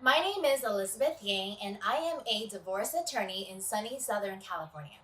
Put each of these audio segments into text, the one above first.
My name is Elizabeth Yang, and I am a divorce attorney in sunny Southern California.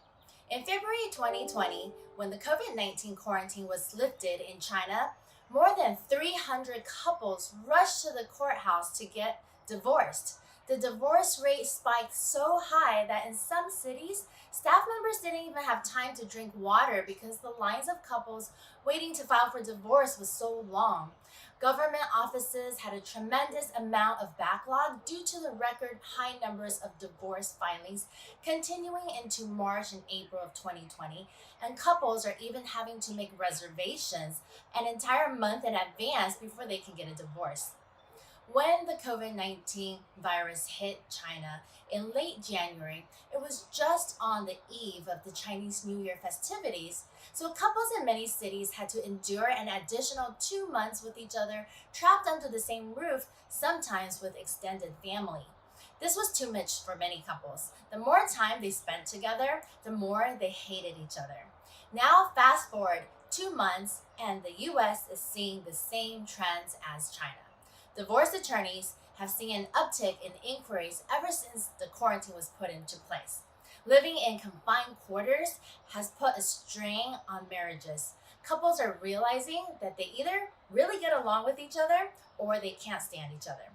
In February 2020, when the COVID 19 quarantine was lifted in China, more than 300 couples rushed to the courthouse to get divorced. The divorce rate spiked so high that in some cities, staff members didn't even have time to drink water because the lines of couples waiting to file for divorce was so long. Government offices had a tremendous amount of backlog due to the record high numbers of divorce filings continuing into March and April of 2020, and couples are even having to make reservations an entire month in advance before they can get a divorce. When the COVID 19 virus hit China in late January, it was just on the eve of the Chinese New Year festivities, so couples in many cities had to endure an additional 2 months with each other, trapped under the same roof, sometimes with extended family. This was too much for many couples. The more time they spent together, the more they hated each other. Now, fast forward 2 months, and the US is seeing the same trends as China. Divorce attorneys have seen an uptick in inquiries ever since the quarantine was put into place. Living in confined quarters has put a strain on marriages. Couples are realizing that they either really get along with each other or they can't stand each other.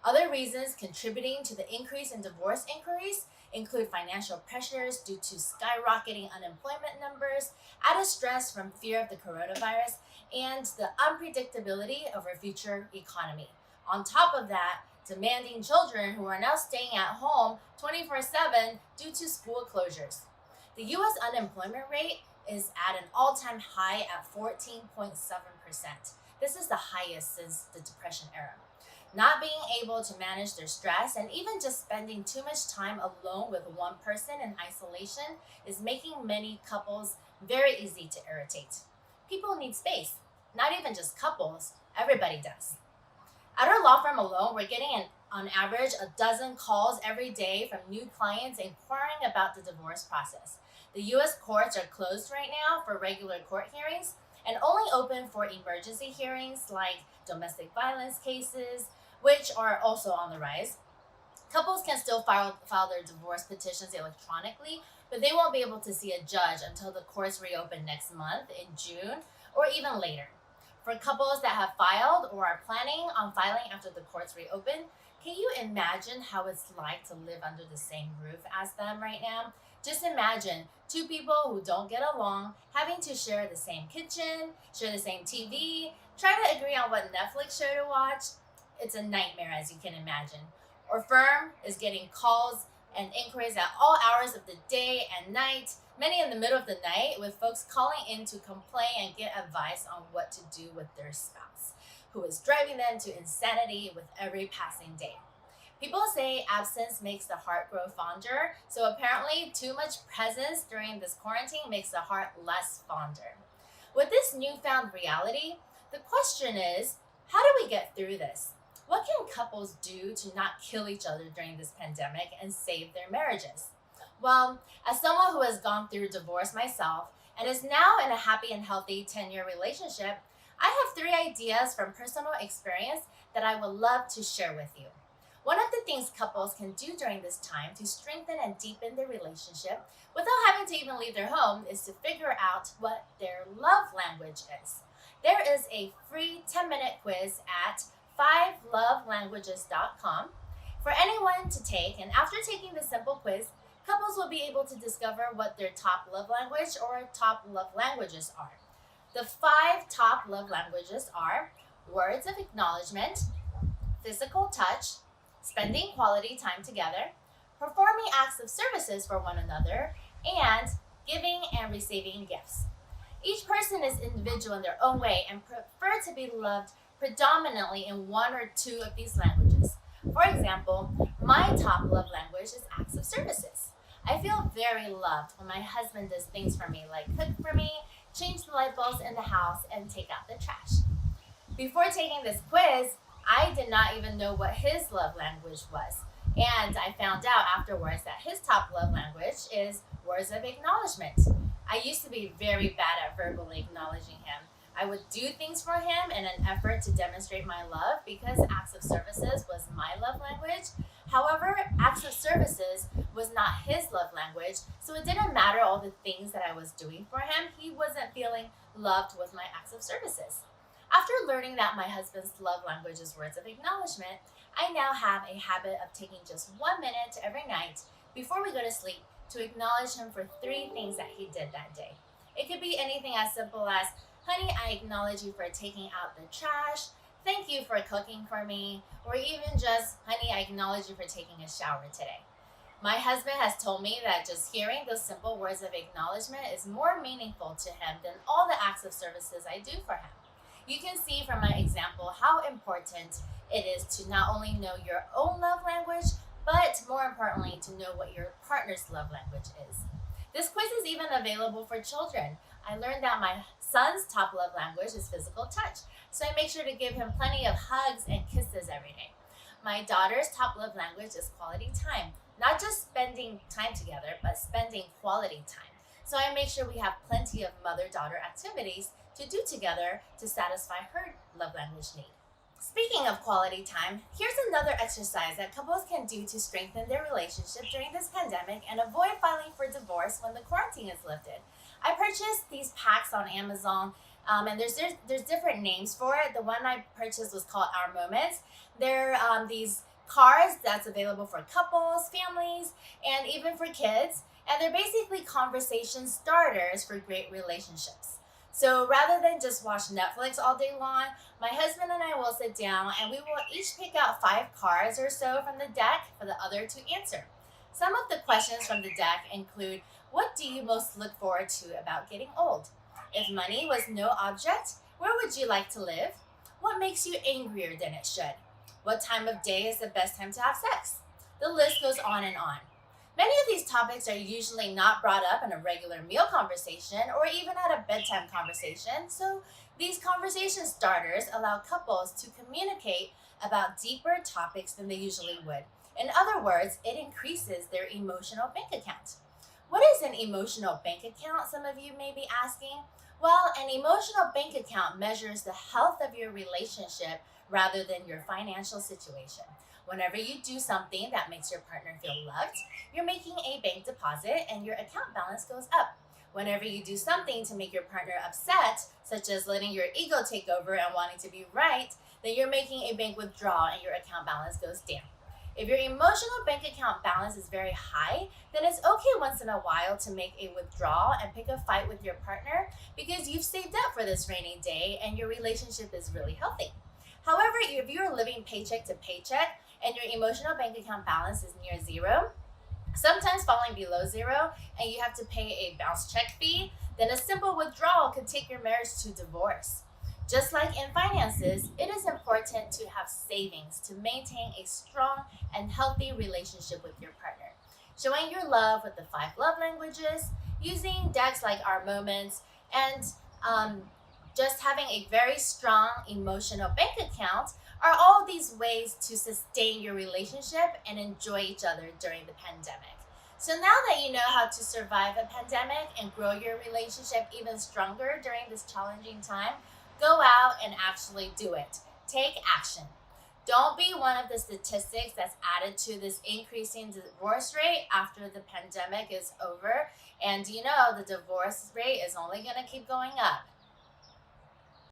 Other reasons contributing to the increase in divorce inquiries include financial pressures due to skyrocketing unemployment numbers, added stress from fear of the coronavirus, and the unpredictability of our future economy. On top of that, demanding children who are now staying at home 24/7 due to school closures. The US unemployment rate is at an all time high at 14.7%. This is the highest since the Depression era. Not being able to manage their stress and even just spending too much time alone with one person in isolation is making many couples very easy to irritate. People need space, not even just couples, everybody does. At our law firm alone, we're getting on average a dozen calls every day from new clients inquiring about the divorce process. The US courts are closed right now for regular court hearings and only open for emergency hearings like domestic violence cases, which are also on the rise. Couples can still file their divorce petitions electronically, but they won't be able to see a judge until the courts reopen next month in June or even later. For couples that have filed or are planning on filing after the courts reopen, can you imagine how it's like to live under the same roof as them right now? Just imagine two people who don't get along having to share the same kitchen, share the same TV, try to agree on what Netflix show to watch. It's a nightmare, as you can imagine. Our firm is getting calls and inquiries at all hours of the day and night, many in the middle of the night, with folks calling in to complain and get advice on what to do with their spouse, who is driving them to insanity with every passing day. People say absence makes the heart grow fonder, so apparently too much presence during this quarantine makes the heart less fonder. With this newfound reality, the question is, how do we get through this? What can couples do to not kill each other during this pandemic and save their marriages? Well, as someone who has gone through divorce myself and is now in a happy and healthy 10-year relationship, I have 3 ideas from personal experience that I would love to share with you. One of the things couples can do during this time to strengthen and deepen their relationship without having to even leave their home is to figure out what their love language is. There is a free 10-minute quiz at 5lovelanguages.com for anyone to take, and after taking the simple quiz, couples will be able to discover what their top love language or top love languages are. The 5 top love languages are words of acknowledgement, physical touch, spending quality time together, performing acts of services for one another, and giving and receiving gifts. Each person is individual in their own way and prefer to be loved predominantly in one or two of these languages. For example, my top love language is acts of services. I feel very loved when my husband does things for me, like cook for me, change the light bulbs in the house, and take out the trash. Before taking this quiz, I did not even know what his love language was. And I found out afterwards that his top love language is words of acknowledgement. I used to be very bad at verbally acknowledging him. I would do things for him in an effort to demonstrate my love because acts of services was my love language. the things that I was doing for him, he wasn't feeling loved with my acts of services. After learning that my husband's love language is words of acknowledgement, I now have a habit of taking just 1 minute every night before we go to sleep to acknowledge him for 3 things that he did that day. It could be anything as simple as, honey, I acknowledge you for taking out the trash. Thank you for cooking for me. Or even just, honey, I acknowledge you for taking a shower today. My husband has told me that just hearing those simple words of acknowledgement is more meaningful to him than all the acts of services I do for him. You can see from my example how important it is to not only know your own love language, but more importantly, to know what your partner's love language is. This quiz is even available for children. I learned that my son's top love language is physical touch, so I make sure to give him plenty of hugs and kisses every day. My daughter's top love language is quality time, not just spending time together, but spending quality time. So I make sure we have plenty of mother-daughter activities to do together to satisfy her love language need. Speaking of quality time, here's another exercise that couples can do to strengthen their relationship during this pandemic and avoid filing for divorce when the quarantine is lifted. I purchased these packs on Amazon, and there's different names for it. The one I purchased was called Our Moments. They're these cards that's available for couples, families, and even for kids. And they're basically conversation starters for great relationships. So rather than just watch Netflix all day long, my husband and I will sit down and we will each pick out 5 cards or so from the deck for the other to answer. Some of the questions from the deck include, what do you most look forward to about getting old? If money was no object, where would you like to live? What makes you angrier than it should? What time of day is the best time to have sex? The list goes on and on. Many of these topics are usually not brought up in a regular meal conversation or even at a bedtime conversation, so these conversation starters allow couples to communicate about deeper topics than they usually would. In other words, it increases their emotional bank account. What is an emotional bank account, some of you may be asking? Well, an emotional bank account measures the health of your relationship rather than your financial situation. Whenever you do something that makes your partner feel loved, you're making a bank deposit and your account balance goes up. Whenever you do something to make your partner upset, such as letting your ego take over and wanting to be right, then you're making a bank withdrawal and your account balance goes down. If your emotional bank account balance is very high, then it's okay once in a while to make a withdrawal and pick a fight with your partner because you've saved up for this rainy day and your relationship is really healthy. However, if you're living paycheck to paycheck and your emotional bank account balance is near zero, sometimes falling below zero, and you have to pay a bounce check fee, then a simple withdrawal could take your marriage to divorce. Just like in finances, it is important to have savings to maintain a strong and healthy relationship with your partner. Showing your love with the 5 love languages, using decks like Our Moments, and just having a very strong emotional bank account are all these ways to sustain your relationship and enjoy each other during the pandemic. So now that you know how to survive a pandemic and grow your relationship even stronger during this challenging time, go out and actually do it. Take action. Don't be one of the statistics that's added to this increasing divorce rate after the pandemic is over. And you know the divorce rate is only going to keep going up.